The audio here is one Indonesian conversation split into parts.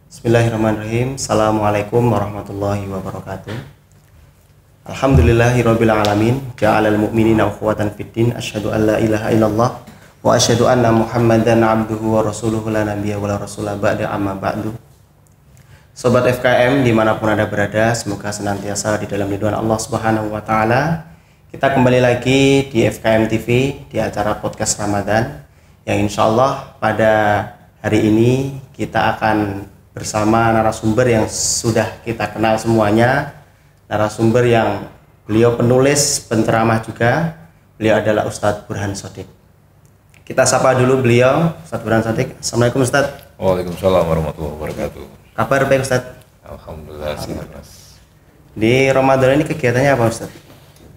Bismillahirrahmanirrahim. Assalamualaikum warahmatullahi wabarakatuh. Alhamdulillahirabbil alamin. Ja'alal mu'minina ukhwatan fiddin. Asyhadu an la ilaha illallah wa asyhadu anna Muhammadan abduhu wa rasuluhu la nabiyya wa la rasula ba'da amma ba'du. Sobat FKM dimanapun Anda berada, semoga senantiasa di dalam lindungan Allah Subhanahu wa taala. Kita kembali lagi di FKM TV di acara podcast Ramadan yang insyaallah pada hari ini kita akan bersama narasumber yang sudah kita kenal semuanya, narasumber yang beliau penulis, penceramah juga. Beliau adalah Ustadz Burhan Shadiq. Kita sapa dulu beliau, Ustadz Burhan Shadiq. Assalamualaikum Ustadz. Waalaikumsalam warahmatullahi wabarakatuh. Kabar baik Ustadz? Alhamdulillah sehat Mas. Di Ramadan ini kegiatannya apa Ustadz?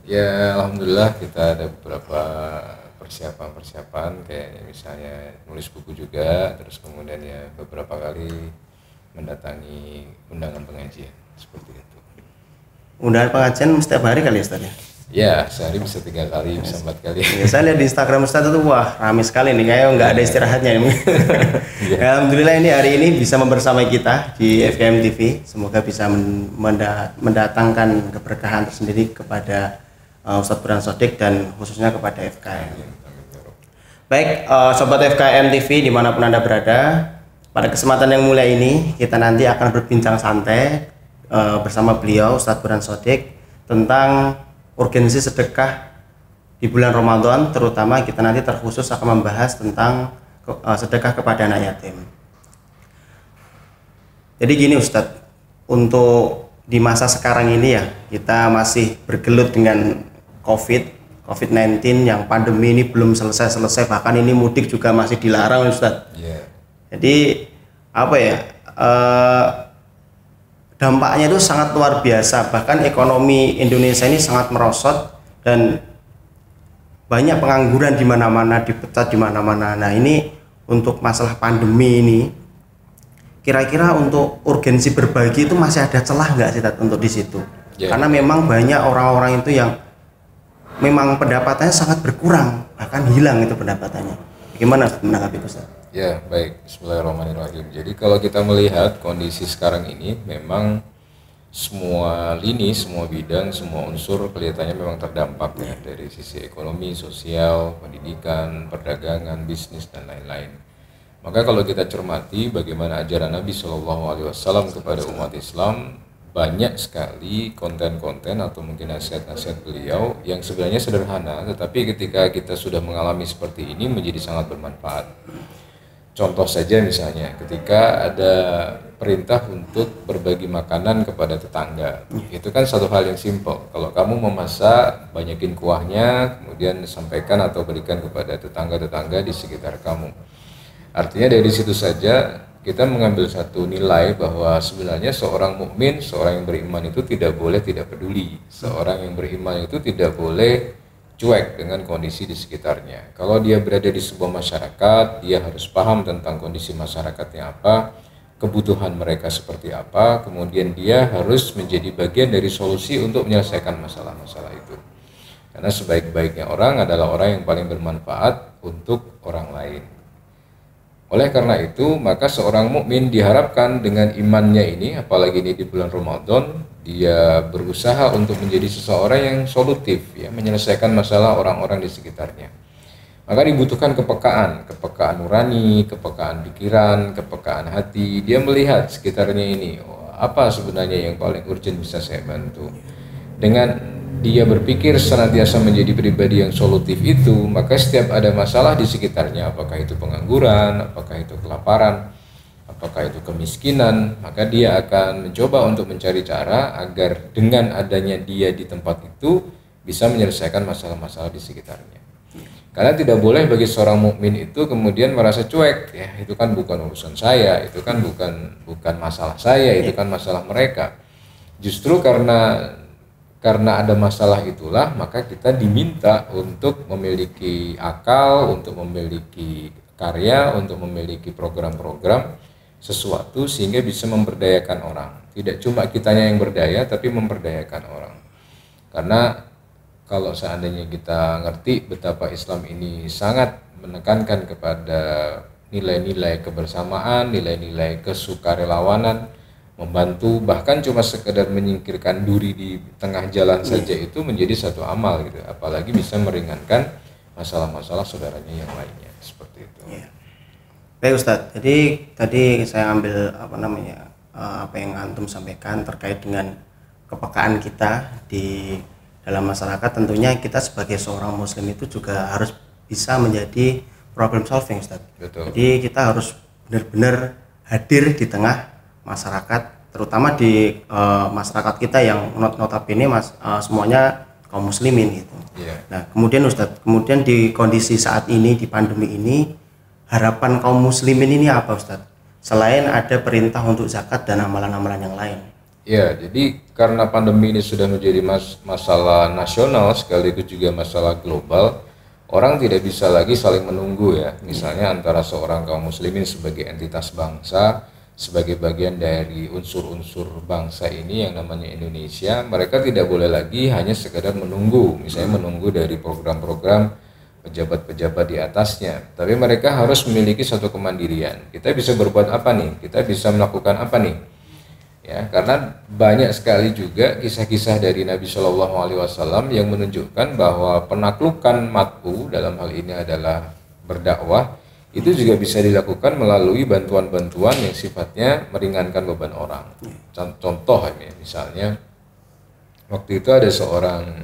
Ya alhamdulillah kita ada beberapa persiapan kayak misalnya nulis buku juga, terus kemudian ya beberapa kali mendatangi undangan pengajian seperti itu. Undangan pengajian setiap hari kali ya Ustadz ya? Ya sehari bisa 3 kali, bisa 4 kali. Ya, saya lihat di Instagram Ustadz itu wah ramai sekali nih, kayak nggak ada istirahatnya ini. Ya, alhamdulillah ini hari ini bisa membersamai kita di FKM TV. Semoga bisa mendatangkan keberkahan tersendiri kepada Ustadz Burhan Shadiq dan khususnya kepada FKM. Baik, sobat FKM TV dimanapun Anda berada, pada kesempatan yang mulia ini kita nanti akan berbincang santai bersama beliau Ustadz Burhan Shadiq tentang urgensi sedekah di bulan Ramadan, terutama kita nanti terkhusus akan membahas tentang sedekah kepada anak yatim. Jadi gini Ustadz, untuk di masa sekarang ini ya kita masih bergelut dengan COVID-19 yang pandemi ini belum selesai, bahkan ini mudik juga masih dilarang Ustadz. Yeah. Jadi apa ya, dampaknya itu sangat luar biasa, bahkan ekonomi Indonesia ini sangat merosot dan banyak pengangguran di mana-mana, dipecat di mana-mana. Nah ini untuk masalah pandemi ini, kira-kira untuk urgensi berbagi itu masih ada celah nggak sih untuk di situ? Yeah. Karena memang banyak orang-orang itu yang memang pendapatannya sangat berkurang, bahkan hilang itu pendapatannya. Bagaimana menanggapi itu Ustaz? Ya baik, bismillahirrahmanirrahim. Jadi kalau kita melihat kondisi sekarang ini memang semua lini, semua bidang, semua unsur kelihatannya memang terdampak ya, dari sisi ekonomi, sosial, pendidikan, perdagangan, bisnis dan lain-lain. Maka kalau kita cermati bagaimana ajaran Nabi SAW kepada umat Islam, banyak sekali konten-konten atau mungkin nasihat-nasihat beliau yang sebenarnya sederhana, tetapi ketika kita sudah mengalami seperti ini menjadi sangat bermanfaat. Contoh saja misalnya ketika ada perintah untuk berbagi makanan kepada tetangga, itu kan satu hal yang simpel. Kalau kamu memasak, banyakin kuahnya, kemudian sampaikan atau berikan kepada tetangga-tetangga di sekitar kamu. Artinya dari situ saja kita mengambil satu nilai bahwa sebenarnya seorang mukmin, seorang yang beriman itu tidak boleh tidak peduli. Seorang yang beriman itu tidak boleh cuek dengan kondisi di sekitarnya. Kalau dia berada di sebuah masyarakat, dia harus paham tentang kondisi masyarakatnya apa, kebutuhan mereka seperti apa, kemudian dia harus menjadi bagian dari solusi untuk menyelesaikan masalah-masalah itu. Karena sebaik-baiknya orang adalah orang yang paling bermanfaat untuk orang lain. Oleh karena itu, maka seorang mukmin diharapkan dengan imannya ini, apalagi ini di bulan Ramadan, dia berusaha untuk menjadi seseorang yang solutif, ya, menyelesaikan masalah orang-orang di sekitarnya. Maka dibutuhkan kepekaan nurani, kepekaan pikiran, kepekaan hati. Dia melihat sekitarnya ini, apa sebenarnya yang paling urgent bisa saya bantu. Dengan dia berpikir senantiasa menjadi pribadi yang solutif itu, maka setiap ada masalah di sekitarnya, apakah itu pengangguran, apakah itu kelaparan, apakah itu kemiskinan, maka dia akan mencoba untuk mencari cara agar dengan adanya dia di tempat itu bisa menyelesaikan masalah-masalah di sekitarnya. Karena tidak boleh bagi seorang mukmin itu kemudian merasa cuek, ya itu kan bukan urusan saya, itu kan bukan masalah saya, itu kan masalah mereka. Justru karena ada masalah itulah maka kita diminta untuk memiliki akal, untuk memiliki karya, untuk memiliki program-program sesuatu sehingga bisa memberdayakan orang. Tidak cuma kitanya yang berdaya tapi memberdayakan orang. Karena kalau seandainya kita ngerti betapa Islam ini sangat menekankan kepada nilai-nilai kebersamaan, nilai-nilai kesukarelawanan, membantu, bahkan cuma sekedar menyingkirkan duri di tengah jalan saja itu menjadi satu amal gitu, apalagi bisa meringankan masalah-masalah saudaranya yang lainnya seperti itu. Ya. Baik Ustadz, jadi tadi saya ambil apa yang antum sampaikan terkait dengan kepekaan kita di dalam masyarakat. Tentunya kita sebagai seorang muslim itu juga harus bisa menjadi problem solving Ustadz. Betul. Jadi kita harus benar-benar hadir di tengah masyarakat, terutama di masyarakat kita yang notabene semuanya kaum muslimin gitu. Yeah. Nah kemudian Ustadz, kemudian di kondisi saat ini, di pandemi ini, harapan kaum muslimin ini apa Ustadz? Selain ada perintah untuk zakat dan amalan-amalan yang lain. Ya, jadi karena pandemi ini sudah menjadi masalah nasional sekaligus juga masalah global, orang tidak bisa lagi saling menunggu ya. Misalnya antara seorang kaum muslimin sebagai entitas bangsa, sebagai bagian dari unsur-unsur bangsa ini yang namanya Indonesia, mereka tidak boleh lagi hanya sekedar menunggu, misalnya menunggu dari program-program pejabat-pejabat di atasnya, tapi mereka harus memiliki satu kemandirian. Kita bisa berbuat apa nih? Kita bisa melakukan apa nih? Ya, karena banyak sekali juga kisah-kisah dari Nabi Shallallahu Alaihi Wasallam yang menunjukkan bahwa penaklukan mat'u dalam hal ini adalah berdakwah, itu juga bisa dilakukan melalui bantuan-bantuan yang sifatnya meringankan beban orang. Contoh ini, misalnya waktu itu ada seorang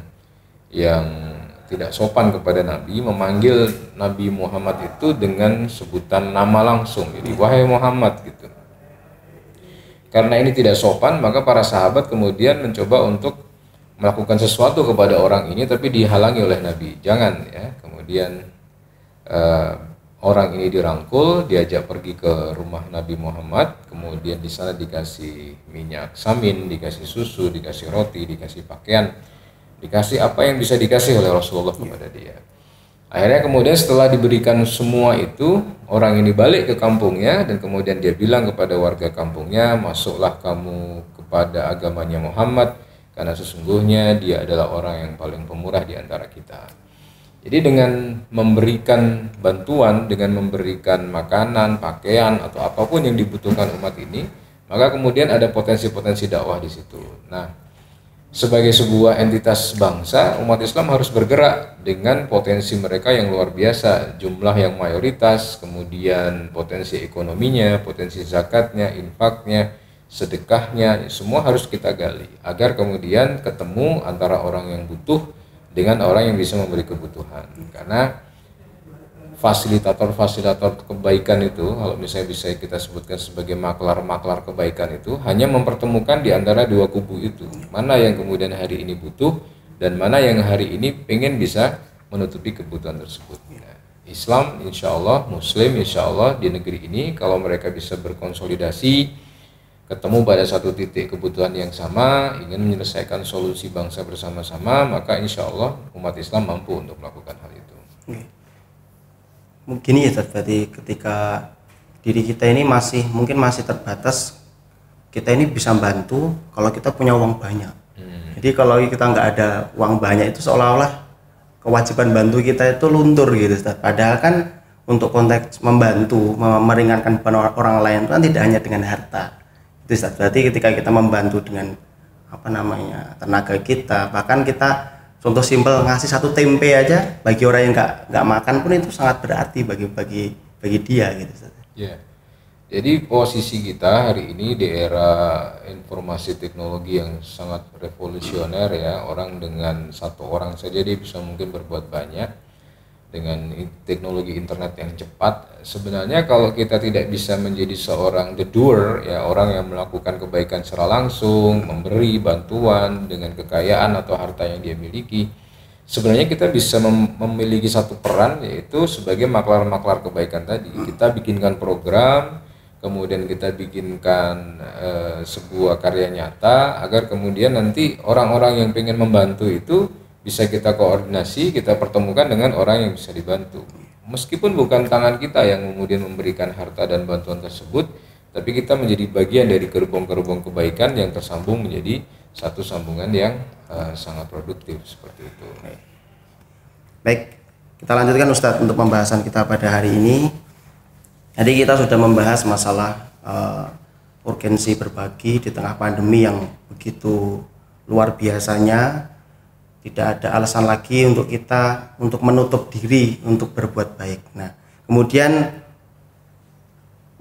yang tidak sopan kepada Nabi, memanggil Nabi Muhammad itu dengan sebutan nama langsung, jadi wahai Muhammad gitu. Karena ini tidak sopan, maka para sahabat kemudian mencoba untuk melakukan sesuatu kepada orang ini, tapi dihalangi oleh Nabi. Jangan ya. Kemudian orang ini dirangkul, diajak pergi ke rumah Nabi Muhammad, kemudian di sana dikasih minyak samin, dikasih susu, dikasih roti, dikasih pakaian, dikasih apa yang bisa dikasih oleh Rasulullah kepada dia. Akhirnya kemudian setelah diberikan semua itu, orang ini balik ke kampungnya dan kemudian dia bilang kepada warga kampungnya, masuklah kamu kepada agamanya Muhammad karena sesungguhnya dia adalah orang yang paling pemurah di antara kita. Jadi dengan memberikan bantuan, dengan memberikan makanan, pakaian atau apapun yang dibutuhkan umat ini, maka kemudian ada potensi-potensi dakwah di situ. Nah, sebagai sebuah entitas bangsa, umat Islam harus bergerak dengan potensi mereka yang luar biasa, jumlah yang mayoritas, kemudian potensi ekonominya, potensi zakatnya, infaknya, sedekahnya, semua harus kita gali agar kemudian ketemu antara orang yang butuh dengan orang yang bisa memberi kebutuhan. Karena fasilitator kebaikan itu, kalau misalnya bisa kita sebutkan sebagai maklar kebaikan itu, hanya mempertemukan di antara dua kubu itu, mana yang kemudian hari ini butuh dan mana yang hari ini pengen bisa menutupi kebutuhan tersebut. Nah, Islam insya Allah, Muslim insya Allah di negeri ini kalau mereka bisa berkonsolidasi, ketemu pada satu titik kebutuhan yang sama, ingin menyelesaikan solusi bangsa bersama-sama, maka insya Allah umat Islam mampu untuk melakukan hal itu. Mungkin ya berarti ketika diri kita ini mungkin masih terbatas, kita ini bisa bantu kalau kita punya uang banyak. Jadi kalau kita nggak ada uang banyak itu seolah-olah kewajiban bantu kita itu luntur gitu Ustaz. Padahal kan untuk konteks membantu, meringankan beban orang lain itu kan tidak hanya dengan harta. Itu Ustaz. Berarti ketika kita membantu dengan tenaga kita, bahkan kita contoh simpel ngasih satu tempe aja bagi orang yang nggak makan pun itu sangat berarti bagi dia gitu. Ya, jadi posisi kita hari ini di era informasi teknologi yang sangat revolusioner ya, orang dengan satu orang saja dia bisa mungkin berbuat banyak dengan teknologi internet yang cepat. Sebenarnya kalau kita tidak bisa menjadi seorang the doer ya, orang yang melakukan kebaikan secara langsung, memberi bantuan dengan kekayaan atau harta yang dia miliki, sebenarnya kita bisa memiliki satu peran, yaitu sebagai maklar kebaikan tadi. Kita bikinkan program, kemudian kita bikinkan sebuah karya nyata agar kemudian nanti orang-orang yang pengen membantu itu bisa kita koordinasi, kita pertemukan dengan orang yang bisa dibantu. Meskipun bukan tangan kita yang kemudian memberikan harta dan bantuan tersebut, tapi kita menjadi bagian dari gerbong-gerbong kebaikan yang tersambung menjadi satu sambungan yang sangat produktif seperti itu. Baik, kita lanjutkan Ustadz untuk pembahasan kita pada hari ini. Jadi kita sudah membahas masalah urgensi berbagi di tengah pandemi yang begitu luar biasanya. Tidak ada alasan lagi untuk kita untuk menutup diri untuk berbuat baik. Nah, kemudian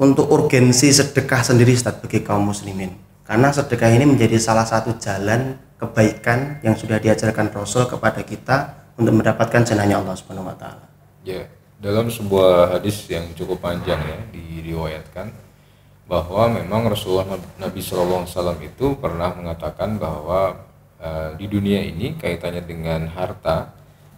untuk urgensi sedekah sendiri Ustaz bagi kaum muslimin. Karena sedekah ini menjadi salah satu jalan kebaikan yang sudah diajarkan Rasul kepada kita untuk mendapatkan jannahnya Allah Subhanahu wa taala. Ya, dalam sebuah hadis yang cukup panjang ya diriwayatkan bahwa memang Rasulullah Nabi SAW itu pernah mengatakan bahwa di dunia ini kaitannya dengan harta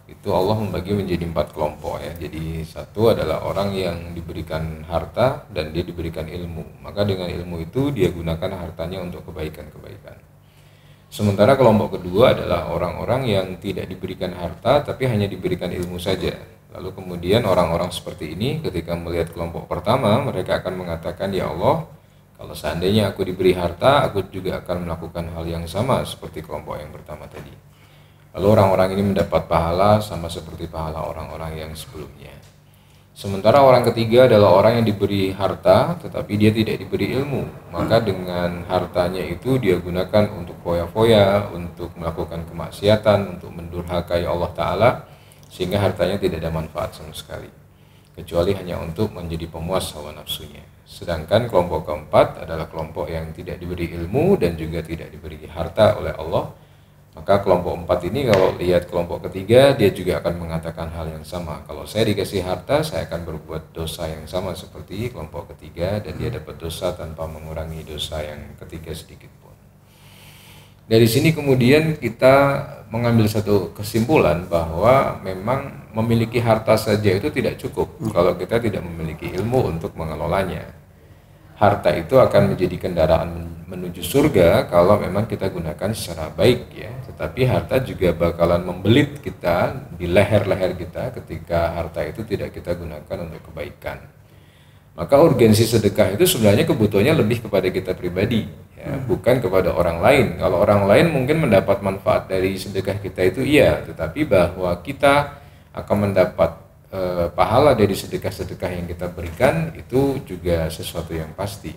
itu Allah membagi menjadi 4 kelompok ya. Jadi satu adalah orang yang diberikan harta dan dia diberikan ilmu. Maka dengan ilmu itu dia gunakan hartanya untuk kebaikan-kebaikan. Sementara kelompok kedua adalah orang-orang yang tidak diberikan harta tapi hanya diberikan ilmu saja. Lalu kemudian orang-orang seperti ini ketika melihat kelompok pertama mereka akan mengatakan, ya Allah, kalau seandainya aku diberi harta, aku juga akan melakukan hal yang sama seperti kelompok yang pertama tadi. Lalu orang-orang ini mendapat pahala sama seperti pahala orang-orang yang sebelumnya. Sementara orang ketiga adalah orang yang diberi harta tetapi dia tidak diberi ilmu. Maka dengan hartanya itu dia gunakan untuk foya-foya, untuk melakukan kemaksiatan, untuk mendurhakai Allah Ta'ala, sehingga hartanya tidak ada manfaat sama sekali, kecuali hanya untuk menjadi pemuas hawa nafsunya. Sedangkan kelompok keempat adalah kelompok yang tidak diberi ilmu dan juga tidak diberi harta oleh Allah. Maka kelompok 4 ini kalau lihat kelompok ketiga, dia juga akan mengatakan hal yang sama. Kalau saya dikasih harta, saya akan berbuat dosa yang sama seperti kelompok ketiga, dan dia dapat dosa tanpa mengurangi dosa yang ketiga sedikit pun. Dari sini kemudian kita mengambil satu kesimpulan bahwa memang memiliki harta saja itu tidak cukup kalau kita tidak memiliki ilmu untuk mengelolanya. Harta itu akan menjadi kendaraan menuju surga kalau memang kita gunakan secara baik ya. Tetapi harta juga bakalan membelit kita di leher-leher kita ketika harta itu tidak kita gunakan untuk kebaikan. Maka urgensi sedekah itu sebenarnya kebutuhannya lebih kepada kita pribadi ya, bukan kepada orang lain. Kalau orang lain mungkin mendapat manfaat dari sedekah kita itu iya, tetapi bahwa kita akan mendapat pahala dari sedekah-sedekah yang kita berikan itu juga sesuatu yang pasti.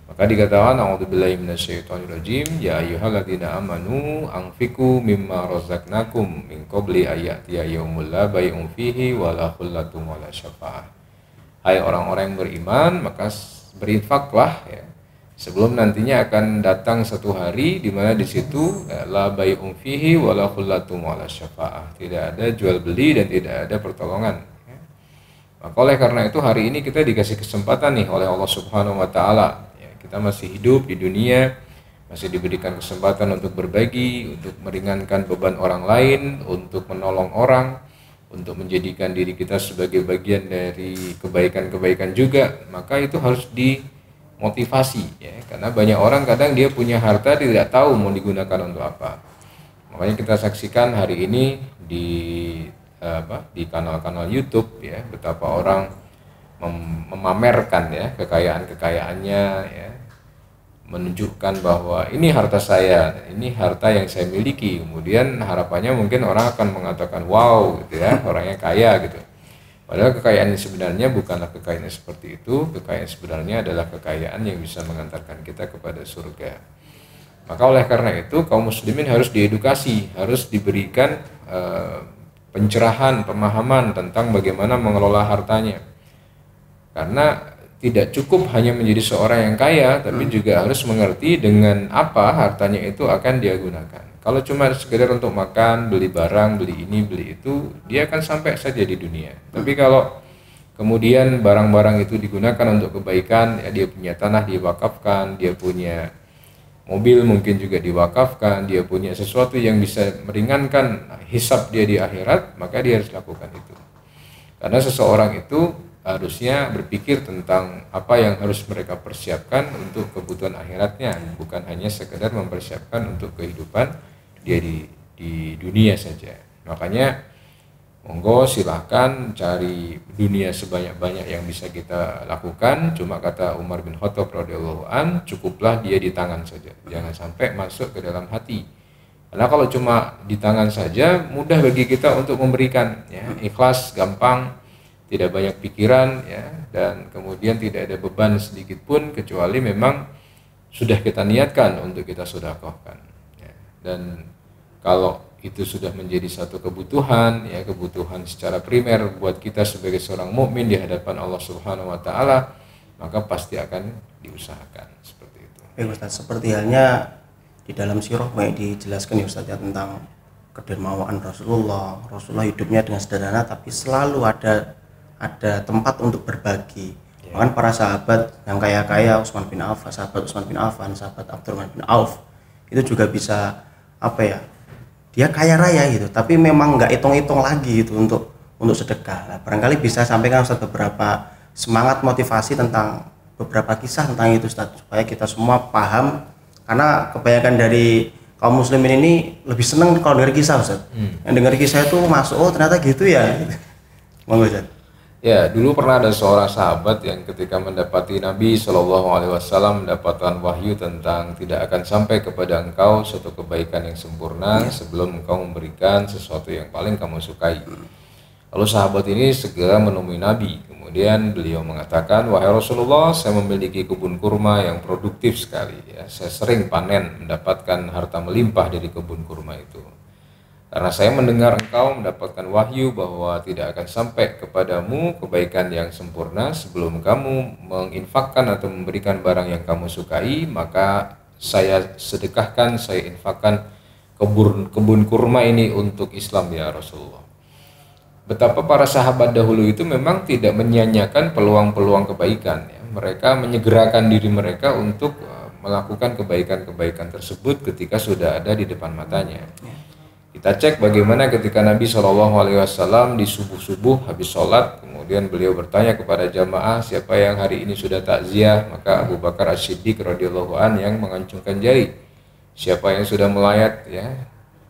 Maka dikatakan a'udzubillahi minasyaitonirrajim, ya ayyuhalladzina amanu anfiqu mimma razaqnakum min qabli ayyatiya yaumul la bai'un fihi wala khullatun wala syafa'ah. Hai orang-orang yang beriman, maka berinfaklah ya, sebelum nantinya akan datang satu hari di mana di situ la bai'un fihi wala khullatun wala syafa'ah. Tidak ada jual beli dan tidak ada pertolongan. Maka oleh karena itu hari ini kita dikasih kesempatan nih oleh Allah Subhanahu wa taala. Ya, kita masih hidup di dunia, masih diberikan kesempatan untuk berbagi, untuk meringankan beban orang lain, untuk menolong orang, untuk menjadikan diri kita sebagai bagian dari kebaikan-kebaikan juga. Maka itu harus dimotivasi ya. Karena banyak orang kadang dia punya harta tidak tahu mau digunakan untuk apa. Makanya kita saksikan hari ini di kanal-kanal YouTube ya, betapa orang memamerkan ya kekayaan-kekayaannya ya, menunjukkan bahwa ini harta saya, ini harta yang saya miliki. Kemudian harapannya mungkin orang akan mengatakan wow gitu ya, orangnya kaya gitu. Padahal kekayaan sebenarnya bukanlah kekayaan seperti itu. Kekayaan sebenarnya adalah kekayaan yang bisa mengantarkan kita kepada surga. Maka oleh karena itu kaum muslimin harus diedukasi, harus diberikan pencerahan, pemahaman tentang bagaimana mengelola hartanya. Karena tidak cukup hanya menjadi seorang yang kaya, tapi juga harus mengerti dengan apa hartanya itu akan dia gunakan. Kalau cuma sekedar untuk makan, beli barang, beli ini, beli itu, dia akan sampai saja di dunia. Tapi kalau kemudian barang-barang itu digunakan untuk kebaikan, ya dia punya tanah diwakafkan, dia punya mobil mungkin juga diwakafkan, dia punya sesuatu yang bisa meringankan hisab dia di akhirat, maka dia harus lakukan itu. Karena seseorang itu harusnya berpikir tentang apa yang harus mereka persiapkan untuk kebutuhan akhiratnya, bukan hanya sekedar mempersiapkan untuk kehidupan dia di dunia saja. Makanya monggo silahkan cari dunia sebanyak-banyak yang bisa kita lakukan. Cuma kata Umar bin Khattab radhiyallahu an, cukuplah dia di tangan saja, jangan sampai masuk ke dalam hati. Karena kalau cuma di tangan saja mudah bagi kita untuk memberikan ya, ikhlas gampang. tidak banyak pikiran ya, dan kemudian tidak ada beban sedikit pun kecuali memang sudah kita niatkan untuk kita sedekahkan ya. Dan kalau itu sudah menjadi satu kebutuhan ya, kebutuhan secara primer buat kita sebagai seorang mukmin di hadapan Allah Subhanahu wa taala, maka pasti akan diusahakan seperti itu. Baik Ustaz, seperti halnya di dalam sirah banyak dijelaskan ya Ustaz ya tentang kedermawanan Rasulullah. Rasulullah hidupnya dengan sederhana tapi selalu ada tempat untuk berbagi. Bahkan para sahabat yang kaya-kaya, sahabat Utsman bin Affan, sahabat Abdurrahman bin Auf, itu juga bisa apa ya? Dia kaya raya gitu, tapi memang nggak hitung-hitung lagi gitu untuk sedekah. Nah, barangkali bisa sampaikan Ustaz beberapa semangat motivasi tentang beberapa kisah tentang itu Ustaz, supaya kita semua paham, karena kebanyakan dari kaum muslimin ini lebih seneng kalau dengar kisah Ustaz. Yang dengar kisah itu masuk, oh ternyata gitu ya. Monggo Ustaz. Ya, dulu pernah ada seorang sahabat yang ketika mendapati Nabi Shallallahu Alaihi Wasallam mendapatkan wahyu tentang tidak akan sampai kepada engkau suatu kebaikan yang sempurna sebelum engkau memberikan sesuatu yang paling kamu sukai. Lalu sahabat ini segera menemui Nabi. Kemudian beliau mengatakan, wahai Rasulullah, saya memiliki kebun kurma yang produktif sekali. Ya, saya sering panen, mendapatkan harta melimpah dari kebun kurma itu. Karena saya mendengar engkau mendapatkan wahyu bahwa tidak akan sampai kepadamu kebaikan yang sempurna sebelum kamu menginfakkan atau memberikan barang yang kamu sukai, maka saya sedekahkan, saya infakkan kebun kurma ini untuk Islam ya Rasulullah. Betapa para sahabat dahulu itu memang tidak menyia-nyiakan peluang-peluang kebaikan ya. Mereka menyegerakan diri mereka untuk melakukan kebaikan-kebaikan tersebut ketika sudah ada di depan matanya. Kita cek bagaimana ketika Nabi SAW di subuh-subuh habis sholat, kemudian beliau bertanya kepada jamaah siapa yang hari ini sudah takziah, maka Abu Bakar As-Siddiq radhiyallahu an yang mengancungkan jari. Siapa yang sudah melayat ya,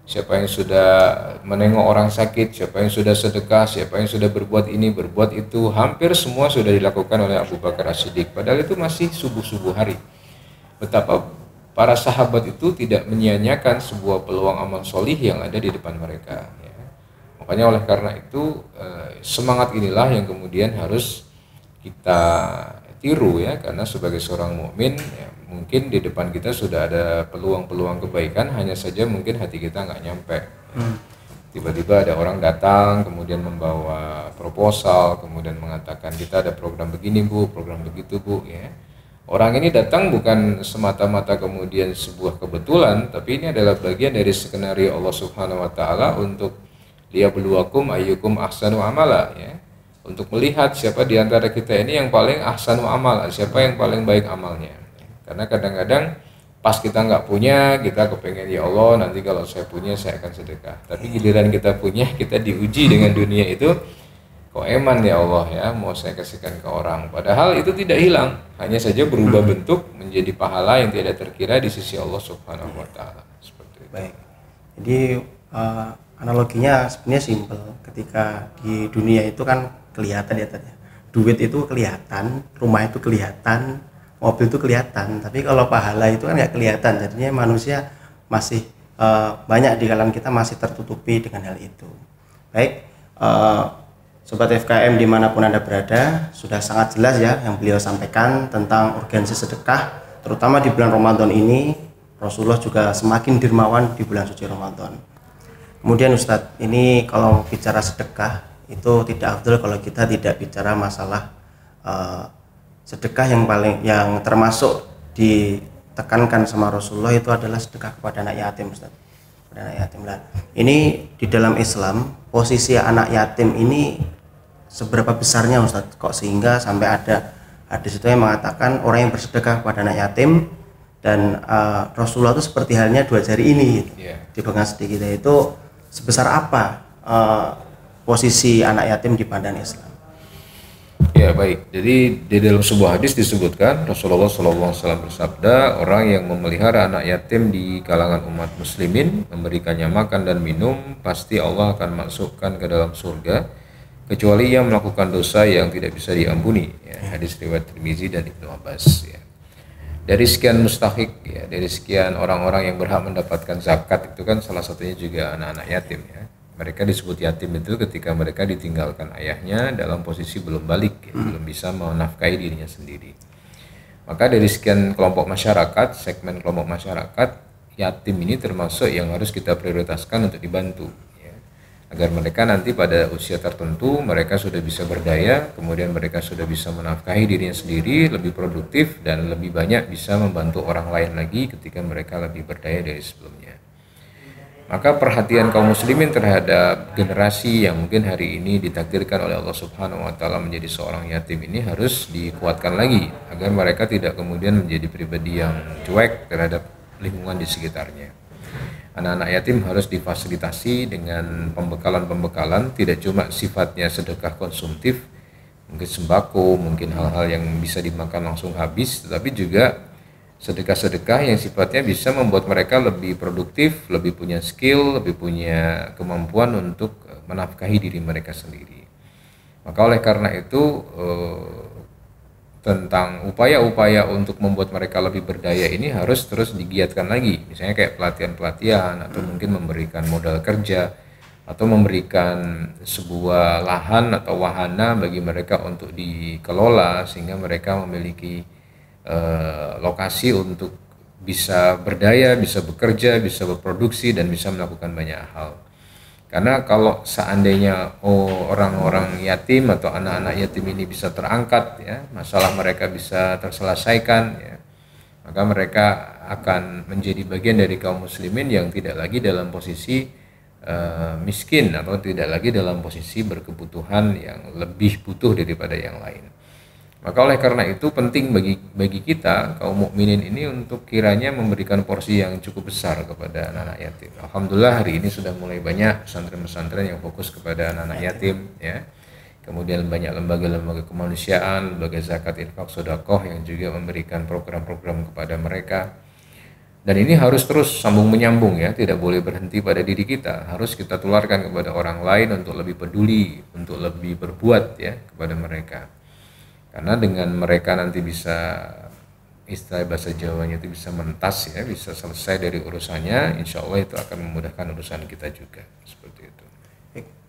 siapa yang sudah menengok orang sakit, siapa yang sudah sedekah, siapa yang sudah berbuat ini, berbuat itu, hampir semua sudah dilakukan oleh Abu Bakar As-Siddiq. Padahal itu masih subuh-subuh hari. Betapa para sahabat itu tidak menyia-nyiakan sebuah peluang amal solih yang ada di depan mereka ya. Makanya oleh karena itu semangat inilah yang kemudian harus kita tiru ya, karena sebagai seorang mukmin ya, mungkin di depan kita sudah ada peluang-peluang kebaikan, hanya saja mungkin hati kita nggak nyampe. Tiba-tiba ada orang datang kemudian membawa proposal, kemudian mengatakan kita ada program begini bu, program begitu bu ya. Orang ini datang bukan semata-mata kemudian sebuah kebetulan, tapi ini adalah bagian dari skenario Allah Subhanahu wa taala untuk liyabluwakum ayyukum ahsanu amala ya. Untuk melihat siapa di antara kita ini yang paling ahsanu amal, siapa yang paling baik amalnya. Karena kadang-kadang pas kita nggak punya, kita kepengen ya Allah nanti kalau saya punya saya akan sedekah. Tapi giliran kita punya, kita diuji dengan dunia itu. Kok eman ya Allah ya, mau saya kasihkan ke orang. Padahal itu tidak hilang, hanya saja berubah bentuk menjadi pahala yang tidak terkira di sisi Allah Subhanahu wa taala. Seperti itu. Baik. Jadi analoginya sebenarnya simpel. Ketika di dunia itu kan kelihatan ya tadi. Duit itu kelihatan, rumah itu kelihatan, mobil itu kelihatan. Tapi kalau pahala itu kan nggak kelihatan. Jadinya manusia masih banyak di kalangan kita masih tertutupi dengan hal itu. Baik. Sobat FKM dimanapun Anda berada, sudah sangat jelas ya yang beliau sampaikan tentang urgensi sedekah, terutama di bulan Ramadan ini. Rasulullah juga semakin dermawan di bulan suci Ramadan. Kemudian Ustadz, ini kalau bicara sedekah itu tidak afdal kalau kita tidak bicara masalah sedekah yang termasuk ditekankan sama Rasulullah itu adalah sedekah kepada anak yatim Ustadz. Kepada anak yatim lah. Ini di dalam Islam posisi anak yatim ini seberapa besarnya Ustadz, kok sehingga sampai ada hadis itu yang mengatakan orang yang bersedekah kepada anak yatim dan Rasulullah itu seperti halnya dua jari ini gitu. Dipegang sedikit, itu sebesar apa posisi anak yatim di pandangan Islam? Ya baik, jadi di dalam sebuah hadis disebutkan Rasulullah SAW bersabda, orang yang memelihara anak yatim di kalangan umat muslimin, memberikannya makan dan minum, pasti Allah akan masukkan ke dalam surga kecuali yang melakukan dosa yang tidak bisa diampuni ya. Hadis riwayat Tirmizi dan Ibnu Abbas ya. Dari sekian mustahik ya, dari sekian orang-orang yang berhak mendapatkan zakat itu kan salah satunya juga anak-anak yatim ya. Mereka disebut yatim itu ketika mereka ditinggalkan ayahnya dalam posisi belum balik, ya, belum bisa menafkahi dirinya sendiri. Maka dari sekian kelompok masyarakat, segmen kelompok masyarakat, yatim ini termasuk yang harus kita prioritaskan untuk dibantu, ya. Agar mereka nanti pada usia tertentu mereka sudah bisa berdaya, kemudian mereka sudah bisa menafkahi dirinya sendiri, lebih produktif dan lebih banyak bisa membantu orang lain lagi ketika mereka lebih berdaya dari sebelumnya. Maka perhatian kaum muslimin terhadap generasi yang mungkin hari ini ditakdirkan oleh Allah Subhanahu wa taala menjadi seorang yatim ini harus dikuatkan lagi agar mereka tidak kemudian menjadi pribadi yang cuek terhadap lingkungan di sekitarnya. Anak-anak yatim harus difasilitasi dengan pembekalan-pembekalan, tidak cuma sifatnya sedekah konsumtif, mungkin sembako, mungkin hal-hal yang bisa dimakan langsung habis, tetapi juga sedekah-sedekah yang sifatnya bisa membuat mereka lebih produktif, lebih punya skill, lebih punya kemampuan untuk menafkahi diri mereka sendiri. Maka oleh karena itu tentang upaya-upaya untuk membuat mereka lebih berdaya ini harus terus digiatkan lagi. Misalnya kayak pelatihan-pelatihan atau mungkin memberikan modal kerja atau memberikan sebuah lahan atau wahana bagi mereka untuk dikelola sehingga mereka memiliki lokasi untuk bisa berdaya, bisa bekerja, bisa berproduksi dan bisa melakukan banyak hal. Karena kalau seandainya orang-orang yatim atau anak-anak yatim ini bisa terangkat, ya, masalah mereka bisa terselesaikan, ya, maka mereka akan menjadi bagian dari kaum muslimin yang tidak lagi dalam posisi miskin atau tidak lagi dalam posisi berkebutuhan yang lebih butuh daripada yang lain. Maka oleh karena itu penting bagi kita kaum mukminin ini untuk kiranya memberikan porsi yang cukup besar kepada anak-anak yatim. Alhamdulillah hari ini sudah mulai banyak pesantren-pesantren yang fokus kepada anak-anak yatim, ya. Kemudian banyak lembaga-lembaga kemanusiaan, lembaga zakat, infak, sedekah yang juga memberikan program-program kepada mereka. Dan ini harus terus sambung menyambung, ya, tidak boleh berhenti pada diri kita. Harus kita tularkan kepada orang lain untuk lebih peduli, untuk lebih berbuat, ya, kepada mereka. Karena dengan mereka nanti bisa, istilah bahasa Jawanya itu bisa mentas, ya, bisa selesai dari urusannya, insya Allah itu akan memudahkan urusan kita juga, seperti itu.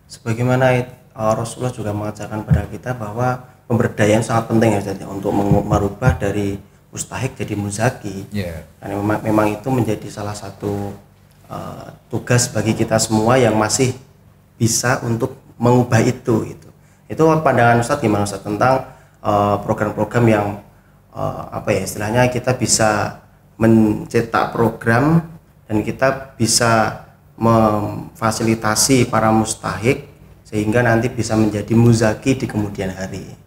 Sebagaimana Rasulullah juga mengajarkan pada kita bahwa pemberdayaan sangat penting, ya Ustaz, untuk merubah dari mustahik jadi muzaki. Yeah. Karena memang itu menjadi salah satu tugas bagi kita semua yang masih bisa untuk mengubah itu. Itu pandangan Ustaz gimana Ustaz tentang program-program yang istilahnya kita bisa mencetak program dan kita bisa memfasilitasi para mustahik sehingga nanti bisa menjadi muzaki di kemudian hari.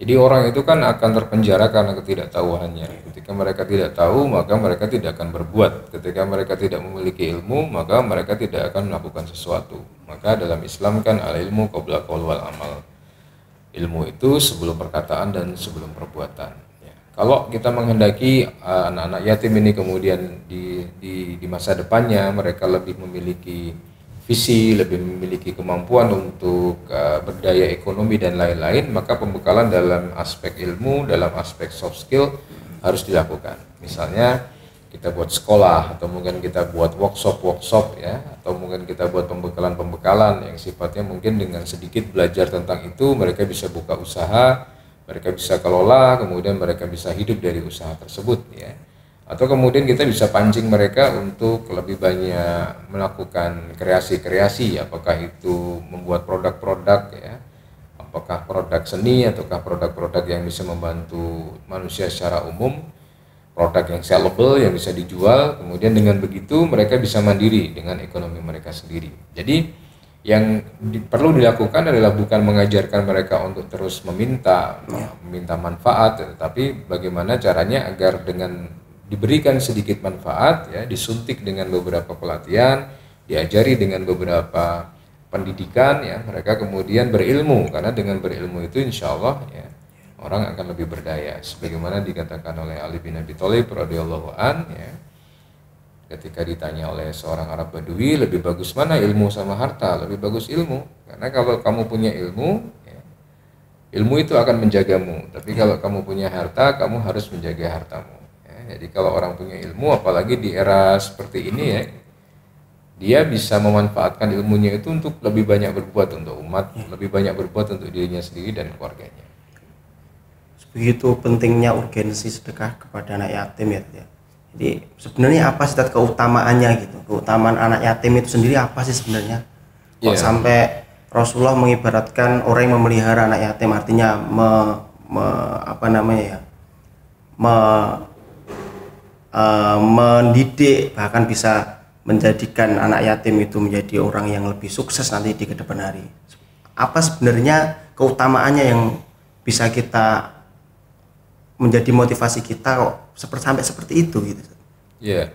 Jadi orang itu kan akan terpenjara karena ketidaktahuannya. Ketika mereka tidak tahu, maka mereka tidak akan berbuat. Ketika mereka tidak memiliki ilmu, maka mereka tidak akan melakukan sesuatu. Maka dalam Islam kan al-ilmu qabla qaul wal amal. Ilmu itu sebelum perkataan dan sebelum perbuatan, ya. Kalau kita menghendaki anak-anak yatim ini kemudian di masa depannya mereka lebih memiliki visi, lebih memiliki kemampuan untuk berdaya ekonomi dan lain-lain, maka pembekalan dalam aspek ilmu, dalam aspek soft skill harus dilakukan. Misalnya kita buat sekolah atau mungkin kita buat workshop, ya, atau mungkin kita buat pembekalan yang sifatnya mungkin dengan sedikit belajar tentang itu mereka bisa buka usaha, mereka bisa kelola, kemudian mereka bisa hidup dari usaha tersebut, ya. Atau kemudian kita bisa pancing mereka untuk lebih banyak melakukan kreasi-kreasi, apakah itu membuat produk-produk, ya, apakah produk seni ataukah produk-produk yang bisa membantu manusia secara umum, produk yang sellable yang bisa dijual. Kemudian dengan begitu mereka bisa mandiri dengan ekonomi mereka sendiri. Jadi yang perlu dilakukan adalah bukan mengajarkan mereka untuk terus meminta manfaat, tetapi bagaimana caranya agar dengan diberikan sedikit manfaat, ya, disuntik dengan beberapa pelatihan, diajari dengan beberapa pendidikan, ya, mereka kemudian berilmu. Karena dengan berilmu itu insya Allah, ya, orang akan lebih berdaya. Sebagaimana dikatakan oleh Ali bin Abi Thalib radhiyallahu an, ya, ketika ditanya oleh seorang Arab Badui, lebih bagus mana ilmu sama harta? Lebih bagus ilmu. Karena kalau kamu punya ilmu, ya, ilmu itu akan menjagamu. Tapi kalau kamu punya harta, kamu harus menjaga hartamu. Ya, jadi kalau orang punya ilmu, apalagi di era seperti ini, ya, dia bisa memanfaatkan ilmunya itu untuk lebih banyak berbuat untuk umat, lebih banyak berbuat untuk dirinya sendiri dan keluarganya. Begitu pentingnya urgensi sedekah kepada anak yatim ya. Jadi sebenarnya apa sih keutamaannya gitu? Keutamaan anak yatim itu sendiri apa sih sebenarnya? Kok sampai Rasulullah mengibaratkan orang yang memelihara anak yatim, artinya mendidik, bahkan bisa menjadikan anak yatim itu menjadi orang yang lebih sukses nanti di kedepan hari. Apa sebenarnya keutamaannya yang bisa kita menjadi motivasi kita kok sampai seperti itu gitu? Ya,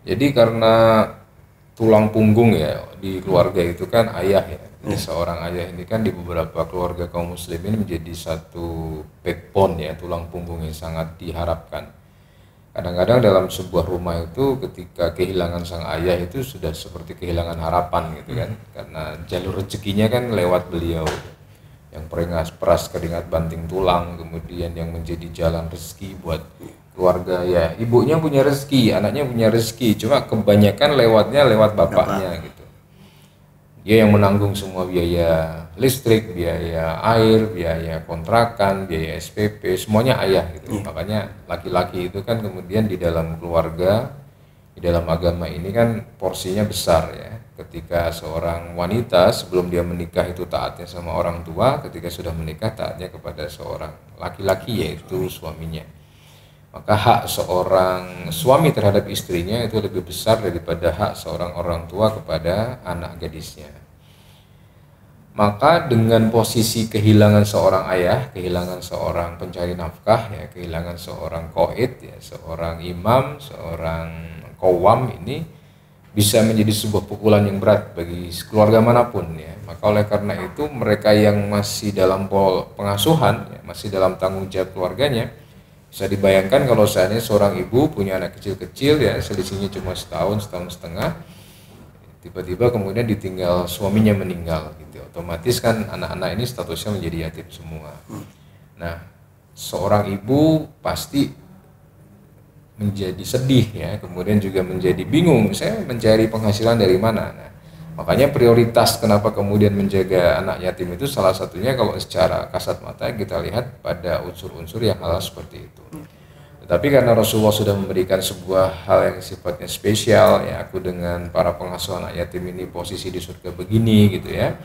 jadi karena tulang punggung ya di keluarga itu kan ayah ya. Jadi seorang ayah ini kan di beberapa keluarga kaum muslimin menjadi satu backbone ya, tulang punggung yang sangat diharapkan. Kadang-kadang dalam sebuah rumah itu ketika kehilangan sang ayah itu sudah seperti kehilangan harapan gitu kan, karena jalur rezekinya kan lewat beliau yang peras keringat banting tulang, kemudian yang menjadi jalan rezeki buat keluarga ya. Ibunya punya rezeki, anaknya punya rezeki, cuma kebanyakan lewatnya lewat bapaknya gitu. Dia yang menanggung semua biaya listrik, biaya air, biaya kontrakan, biaya SPP, semuanya ayah gitu. Makanya laki-laki itu kan kemudian di dalam keluarga, di dalam agama ini kan porsinya besar ya. Ketika seorang wanita sebelum dia menikah itu taatnya sama orang tua, ketika sudah menikah taatnya kepada seorang laki-laki yaitu suaminya. Maka hak seorang suami terhadap istrinya itu lebih besar daripada hak seorang orang tua kepada anak gadisnya. Maka dengan posisi kehilangan seorang ayah, kehilangan seorang pencari nafkah, ya, kehilangan seorang qaid, ya, seorang imam, seorang qawwam, ini bisa menjadi sebuah pukulan yang berat bagi keluarga manapun ya. Maka oleh karena itu mereka yang masih dalam pengasuhan, ya, masih dalam tanggung jawab keluarganya, bisa dibayangkan kalau seandainya seorang ibu punya anak kecil-kecil ya, selisihnya cuma setahun setengah, tiba-tiba kemudian ditinggal suaminya meninggal gitu, otomatis kan anak-anak ini statusnya menjadi yatim semua. Nah, seorang ibu pasti menjadi sedih ya, kemudian juga menjadi bingung, saya mencari penghasilan dari mana. Nah, makanya prioritas kenapa kemudian menjaga anak yatim itu salah satunya kalau secara kasat mata kita lihat pada unsur-unsur yang halal seperti itu. Tetapi karena Rasulullah sudah memberikan sebuah hal yang sifatnya spesial ya, aku dengan para pengasuh anak yatim ini posisi di surga begini gitu ya,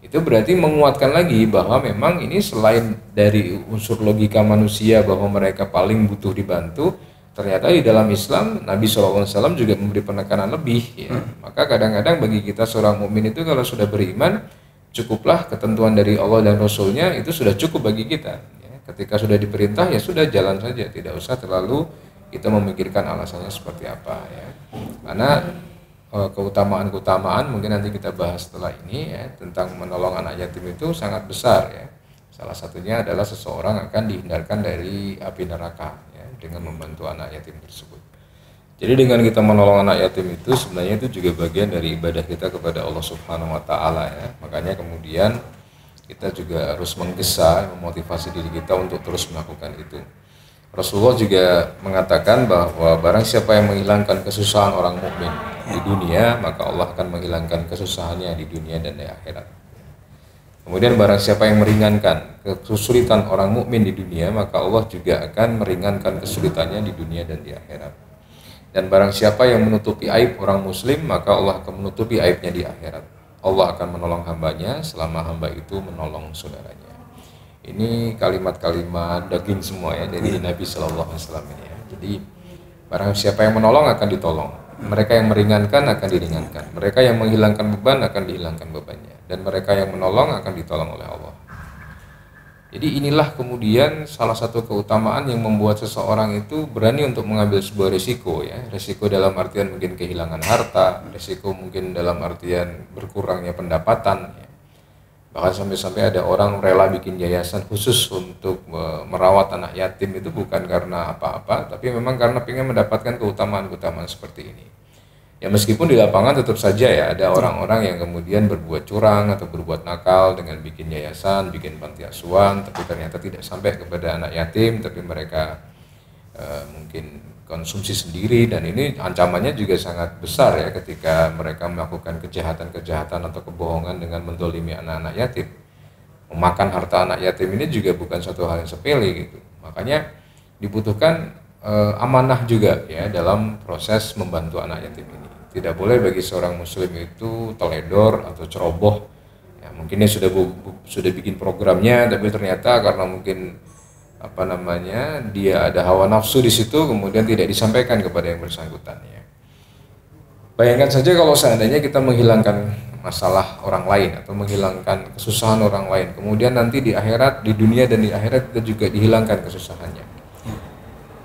itu berarti menguatkan lagi bahwa memang ini selain dari unsur logika manusia bahwa mereka paling butuh dibantu, ternyata di dalam Islam Nabi SAW juga memberi penekanan lebih ya. Maka kadang-kadang bagi kita seorang mukmin itu kalau sudah beriman, cukuplah ketentuan dari Allah dan Rasulnya itu sudah cukup bagi kita ya. Ketika sudah diperintah ya sudah jalan saja, tidak usah terlalu kita memikirkan alasannya seperti apa ya. Karena keutamaan-keutamaan mungkin nanti kita bahas setelah ini ya, tentang menolong anak yatim itu sangat besar ya. Salah satunya adalah seseorang akan dihindarkan dari api neraka dengan membantu anak yatim tersebut. Jadi dengan kita menolong anak yatim itu sebenarnya itu juga bagian dari ibadah kita kepada Allah Subhanahu wa taala ya. Makanya kemudian kita juga harus menggesa, memotivasi diri kita untuk terus melakukan itu. Rasulullah juga mengatakan bahwa barang siapa yang menghilangkan kesusahan orang mukmin di dunia, maka Allah akan menghilangkan kesusahannya di dunia dan di akhirat. Kemudian barang siapa yang meringankan kesulitan orang mukmin di dunia, maka Allah juga akan meringankan kesulitannya di dunia dan di akhirat. Dan barang siapa yang menutupi aib orang muslim, maka Allah akan menutupi aibnya di akhirat. Allah akan menolong hambanya selama hamba itu menolong saudaranya. Ini kalimat-kalimat daging semua ya dari Nabi Shallallahu Alaihi Wasallam ini ya. Jadi barang siapa yang menolong akan ditolong. Mereka yang meringankan akan diringankan. Mereka yang menghilangkan beban akan dihilangkan bebannya. Dan mereka yang menolong akan ditolong oleh Allah. Jadi inilah kemudian salah satu keutamaan yang membuat seseorang itu berani untuk mengambil sebuah risiko ya. Risiko dalam artian mungkin kehilangan harta, risiko mungkin dalam artian berkurangnya pendapatan ya. Bahkan sampai-sampai ada orang rela bikin yayasan khusus untuk merawat anak yatim itu bukan karena apa-apa, tapi memang karena ingin mendapatkan keutamaan-keutamaan seperti ini. Ya meskipun di lapangan tetap saja ya ada orang-orang yang kemudian berbuat curang atau berbuat nakal dengan bikin yayasan, bikin panti asuhan, tapi ternyata tidak sampai kepada anak yatim, tapi mereka mungkin dikonsumsi sendiri, dan ini ancamannya juga sangat besar ya ketika mereka melakukan kejahatan-kejahatan atau kebohongan dengan mendolimi anak-anak yatim. Memakan harta anak yatim ini juga bukan suatu hal yang sepele gitu. Makanya dibutuhkan amanah juga ya dalam proses membantu anak yatim ini. Tidak boleh bagi seorang muslim itu teledor atau ceroboh. Ya, mungkin dia sudah bikin programnya, tapi ternyata karena mungkin dia ada hawa nafsu di situ, kemudian tidak disampaikan kepada yang bersangkutan ya. Bayangkan saja kalau seandainya kita menghilangkan masalah orang lain atau menghilangkan kesusahan orang lain, kemudian nanti di akhirat, di dunia dan di akhirat kita juga dihilangkan kesusahannya.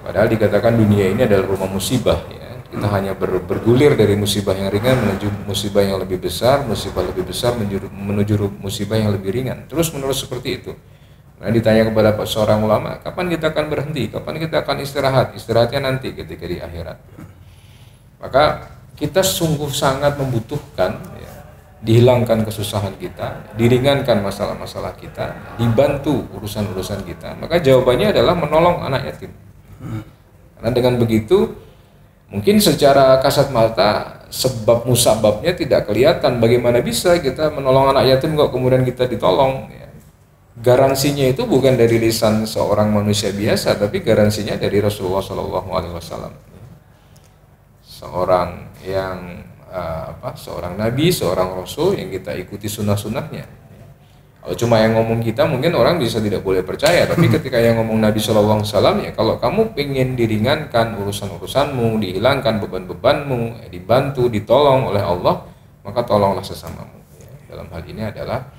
Padahal dikatakan dunia ini adalah rumah musibah ya. Kita hanya bergulir dari musibah yang ringan menuju musibah yang lebih besar, musibah lebih besar menuju musibah yang lebih ringan. Terus menerus seperti itu. Nah, ditanya kepada seorang ulama, kapan kita akan berhenti? Kapan kita akan istirahat? Istirahatnya nanti ketika di akhirat. Maka kita sungguh sangat membutuhkan ya, dihilangkan kesusahan kita, diringankan masalah-masalah kita, dibantu urusan-urusan kita. Maka jawabannya adalah menolong anak yatim. Karena dengan begitu, mungkin secara kasat mata sebab musababnya tidak kelihatan. Bagaimana bisa kita menolong anak yatim kok kemudian kita ditolong? Ya. Garansinya itu bukan dari lisan seorang manusia biasa, tapi garansinya dari Rasulullah SAW, seorang yang seorang nabi, seorang rasul yang kita ikuti sunnah-sunnahnya. Kalau cuma yang ngomong kita, mungkin orang bisa tidak boleh percaya, tapi ketika yang ngomong Nabi SAW, ya kalau kamu ingin diringankan urusan-urusanmu, dihilangkan beban-bebanmu, dibantu, ditolong oleh Allah, maka tolonglah sesamamu. Ya. Dalam hal ini adalah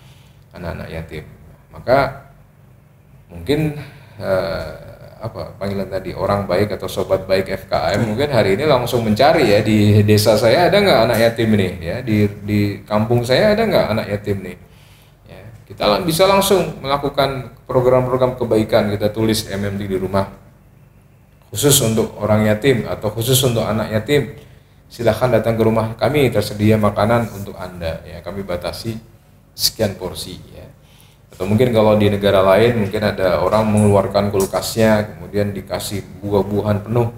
anak-anak yatim. Maka mungkin panggilan tadi orang baik atau sobat baik FKM mungkin hari ini langsung mencari ya, di desa saya ada nggak anak yatim nih ya, di kampung saya ada nggak anak yatim nih ya, kita bisa langsung melakukan program-program kebaikan. Kita tulis MMT di rumah khusus untuk orang yatim atau khusus untuk anak yatim, silahkan datang ke rumah kami, tersedia makanan untuk Anda ya, kami batasi sekian porsi ya. Atau mungkin kalau di negara lain mungkin ada orang mengeluarkan kulkasnya, kemudian dikasih buah-buahan penuh,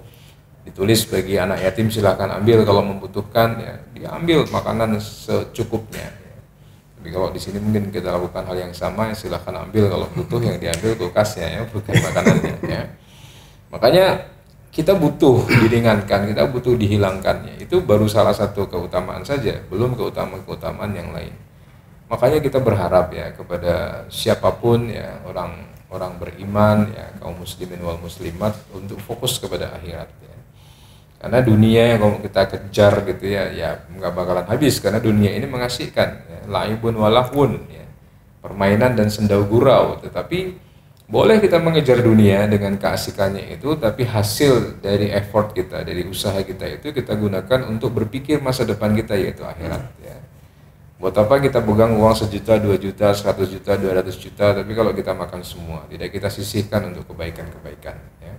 ditulis bagi anak yatim silahkan ambil, kalau membutuhkan ya diambil makanan secukupnya. Tapi kalau di sini mungkin kita lakukan hal yang sama, ya silahkan ambil, kalau butuh yang diambil kulkasnya ya, bukan makanannya ya. Makanya kita butuh diringankan, kita butuh dihilangkannya. Itu baru salah satu keutamaan saja, belum keutamaan yang lain. Makanya kita berharap ya kepada siapapun ya, orang beriman ya, kaum muslimin wal muslimat, untuk fokus kepada akhirat ya. Karena dunia yang kalau kita kejar gitu ya nggak bakalan habis, karena dunia ini mengasihkan ya, laibun walahun ya, permainan dan sendau gurau. Tetapi boleh kita mengejar dunia dengan keasikannya itu, tapi hasil dari effort kita, dari usaha kita itu kita gunakan untuk berpikir masa depan kita, yaitu akhirat ya. Buat apa kita pegang uang 1 juta, 2 juta, 100 juta, 200 juta, tapi kalau kita makan semua, tidak kita sisihkan untuk kebaikan-kebaikan ya.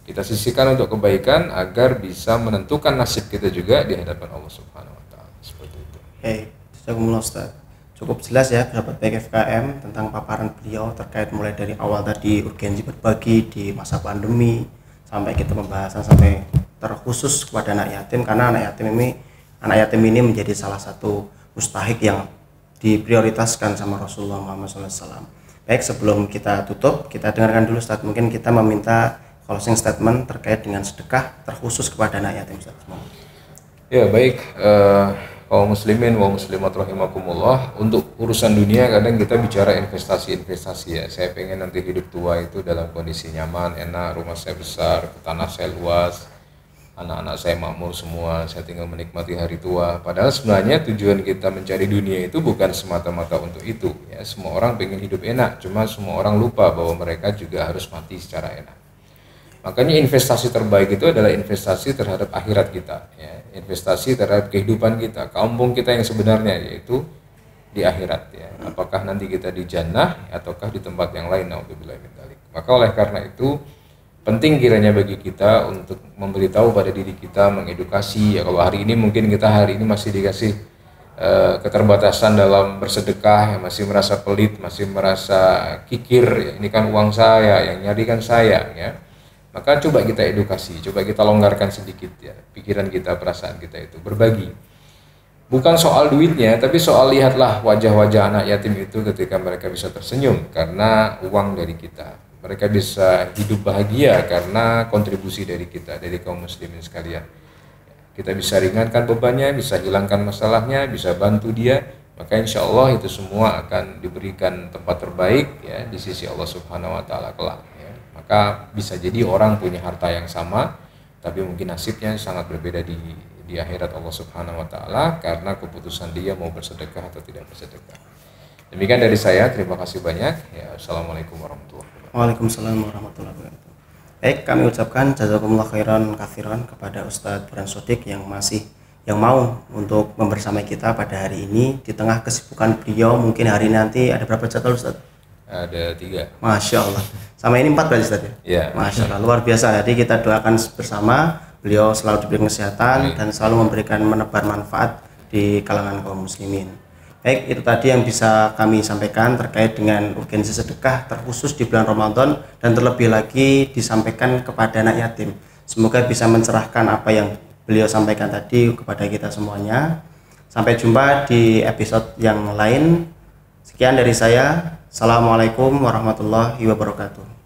Kita sisihkan untuk kebaikan agar bisa menentukan nasib kita juga di hadapan Allah Subhanahu wa taala. Seperti itu. Jazakumullah Ustaz. Cukup jelas ya sahabat baik FKM tentang paparan beliau terkait mulai dari awal tadi urgensi berbagi di masa pandemi, sampai kita pembahasan sampai terkhusus kepada anak yatim, karena anak yatim ini menjadi salah satu mustahik yang diprioritaskan sama Rasulullah Muhammad SAW. Baik, sebelum kita tutup, kita dengarkan dulu Ustaz. Mungkin kita meminta closing statement terkait dengan sedekah terkhusus kepada anak yatim Ustaz. Ya baik, kaum muslimin wa muslimat rahimakumullah, untuk urusan dunia kadang kita bicara investasi ya. Saya pengen nanti hidup tua itu dalam kondisi nyaman, enak, rumah saya besar, tanah saya luas, anak-anak saya makmur semua, saya tinggal menikmati hari tua. Padahal sebenarnya tujuan kita mencari dunia itu bukan semata-mata untuk itu ya. Semua orang pengen hidup enak, cuma semua orang lupa bahwa mereka juga harus mati secara enak. Makanya investasi terbaik itu adalah investasi terhadap akhirat kita ya. Investasi terhadap kehidupan kita, kampung kita yang sebenarnya, yaitu di akhirat ya. Apakah nanti kita di jannah ataukah di tempat yang lain, naudzubillah min dzalik. Maka oleh karena itu penting kiranya bagi kita untuk memberitahu pada diri kita, mengedukasi ya. Kalau hari ini mungkin kita masih dikasih keterbatasan dalam bersedekah ya, masih merasa pelit, masih merasa kikir ya, ini kan uang saya, yang nyari kan saya ya. Maka coba kita edukasi, coba kita longgarkan sedikit ya pikiran kita, perasaan kita itu berbagi. Bukan soal duitnya, tapi soal lihatlah wajah-wajah anak yatim itu ketika mereka bisa tersenyum karena uang dari kita. Mereka bisa hidup bahagia karena kontribusi dari kita, dari kaum muslimin sekalian. Kita bisa ringankan bebannya, bisa hilangkan masalahnya, bisa bantu dia. Maka insya Allah itu semua akan diberikan tempat terbaik ya di sisi Allah Subhanahu Wa Taala kelak. Ya. Maka bisa jadi orang punya harta yang sama, tapi mungkin nasibnya sangat berbeda di akhirat Allah Subhanahu Wa Taala karena keputusan dia mau bersedekah atau tidak bersedekah. Demikian dari saya, terima kasih banyak. Ya, assalamualaikum warahmatullahi wabarakatuh. Waalaikumsalam warahmatullahi wabarakatuh. Baik, kami ucapkan jazakumullah khairan katsiran kepada Ustadz Burhan Shodiq yang mau untuk membersamai kita pada hari ini di tengah kesibukan beliau. Mungkin hari nanti ada berapa jadwal Ustadz? Ada 3. Masya Allah. Sama ini 4 berarti Ustadz ya? Ya. Masya Allah, luar biasa. Jadi kita doakan bersama beliau selalu diberi kesehatan dan selalu memberikan menebar manfaat di kalangan kaum muslimin. Baik, itu tadi yang bisa kami sampaikan terkait dengan urgensi sedekah terkhusus di bulan Ramadan dan terlebih lagi disampaikan kepada anak yatim. Semoga bisa mencerahkan apa yang beliau sampaikan tadi kepada kita semuanya. Sampai jumpa di episode yang lain. Sekian dari saya. Assalamualaikum warahmatullahi wabarakatuh.